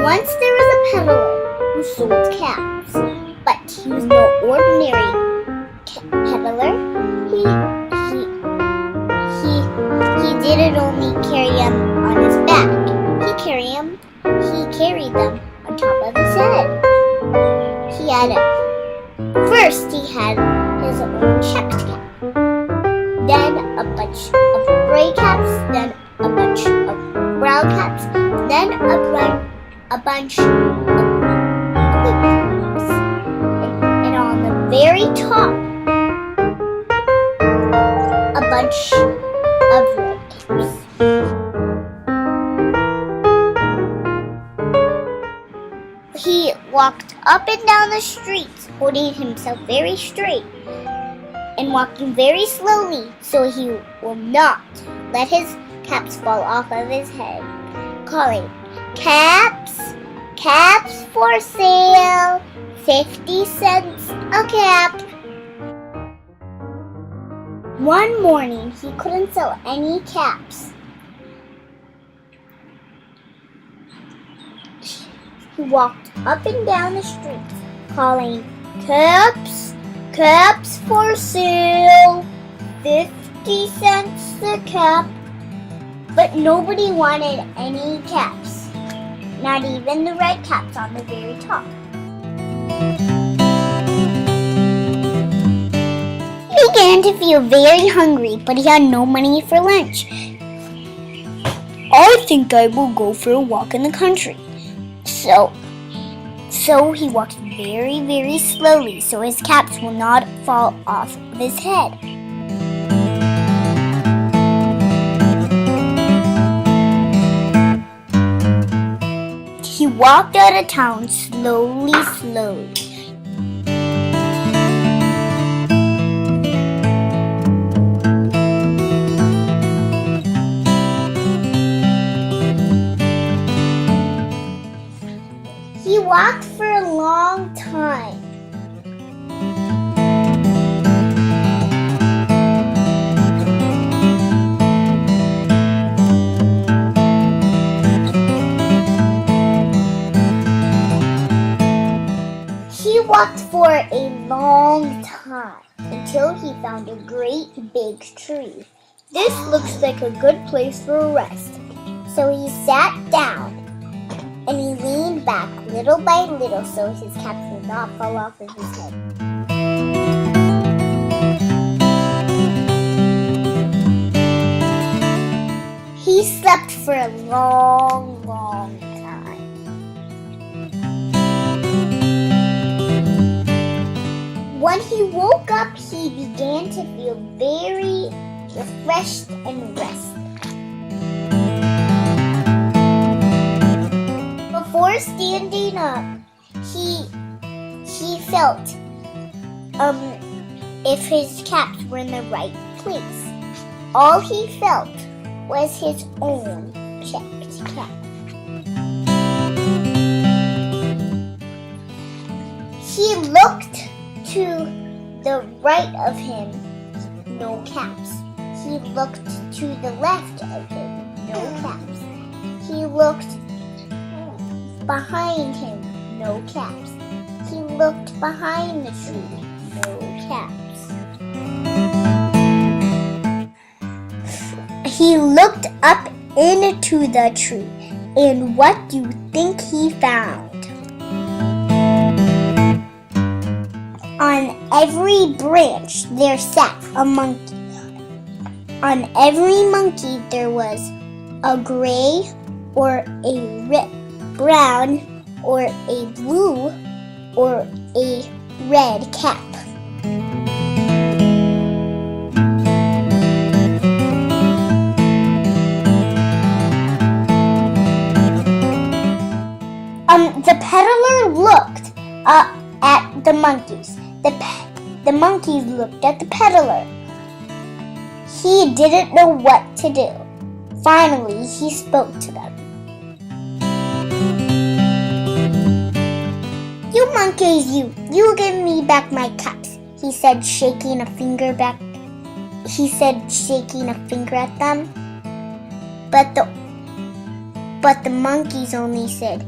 Once there was a peddler who sold caps, but he was no ordinary peddler. He didn't only carry them on his back. He carried them on top of his head. First he had his own checked cap, then a bunch of gray caps, then a bunch of brown caps, then a bunch of blue caps, and on the very top, a bunch of red caps. He walked up and down the streets, holding himself very straight and walking very slowly so he will not let his caps fall off of his head, calling, "Caps, caps for sale, 50 cents a cap." One morning, he couldn't sell any caps. He walked up and down the street, calling, "Caps, caps for sale, 50 cents a cap." But nobody wanted any caps, not even the red caps on the very top. He began to feel very hungry, but he had no money for lunch. "I think I will go for a walk in the country." So he walked very, very slowly so his caps will not fall off of his head. He walked out of town slowly. He walked for a long time. He walked for a long time until he found a great big tree. This looks like a good place for a rest. So he sat down and he leaned back little by little so his caps would not fall off of his head. He slept for a long time. When he woke up, he began to feel very refreshed and rested. Before standing up, he felt if his caps were in the right place. All he felt was his own checked cap. He looked to the right of him, no caps. He looked to the left of him, no caps. He looked behind him, no caps. He looked behind the tree, no caps. He looked up into the tree, and what do you think he found? On every branch there sat a monkey. On every monkey there was a gray or a brown or a blue or a red cap. The peddler looked at the monkeys. The monkeys looked at the peddler. He didn't know what to do. Finally, he spoke to them. "You monkeys, you give me back my caps," he said, shaking a finger at them. But the monkeys only said,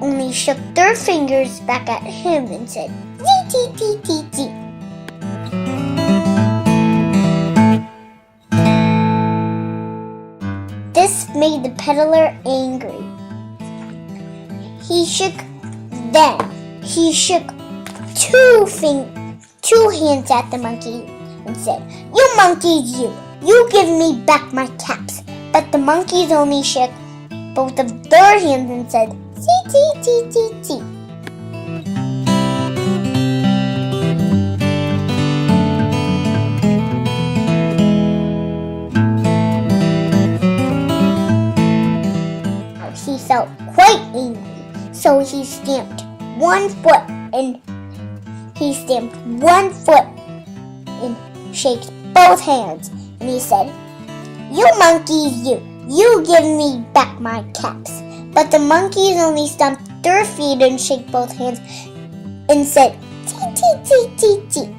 only shook their fingers back at him and said, "Zee, zee, zee, zee, zee." This made the peddler angry. He shook two hands at the monkey and said, "You monkeys, you give me back my caps." But the monkeys only shook both of their hands and said, "Zee, zee, zee, zee, zee." He felt quite angry, so he stamped one foot and shaked both hands, and he said, "You monkeys, you give me back my caps." But the monkeys only stomped their feet and shook both hands and said, "Tee, tee, tee, tee, tee."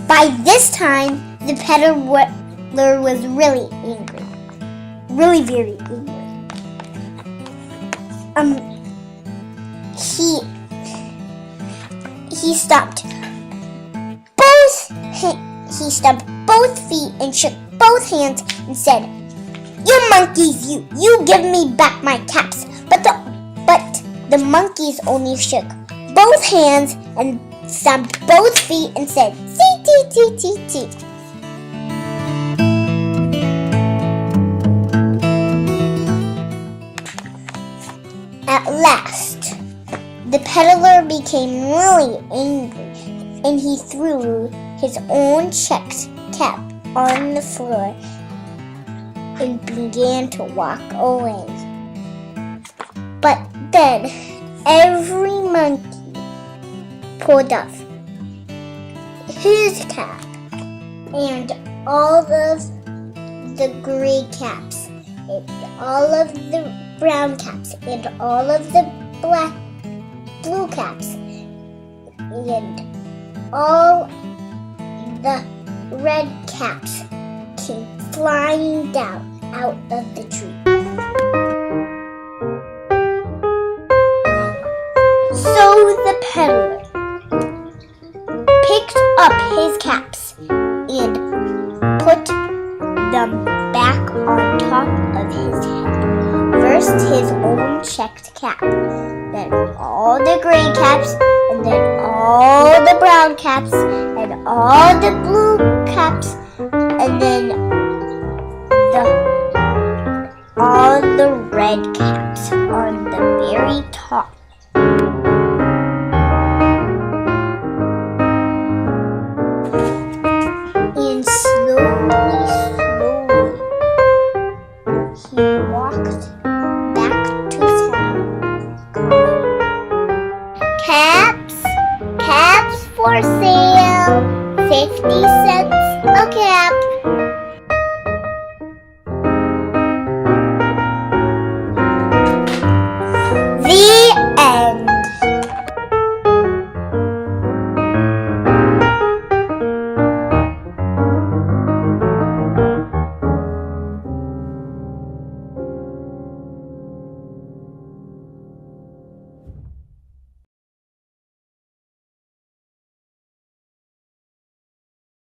By this time, the peddler was really angry. Really very angry. He stomped both feet and shook both hands and said, "You monkeys, you give me back my caps." But the monkeys only shook both hands and stomped both feet and said, "Tee, tee, tee, tee, tee." At last, the peddler became really angry, and he threw his own checked cap on the floor and began to walk away. But then every monkey pulled off his cap, and all of the gray caps, and all of the brown caps, and all of the blue caps, and all the red caps came flying down out of the tree. So the peddler picked up his caps and put them back on top of his head. First his own checked cap, then all the gray caps, and then all the brown caps, and all the blue caps, and then all the red caps on the very top. And slowly, he walked back to town. Caps for sale, 50 cents a cap.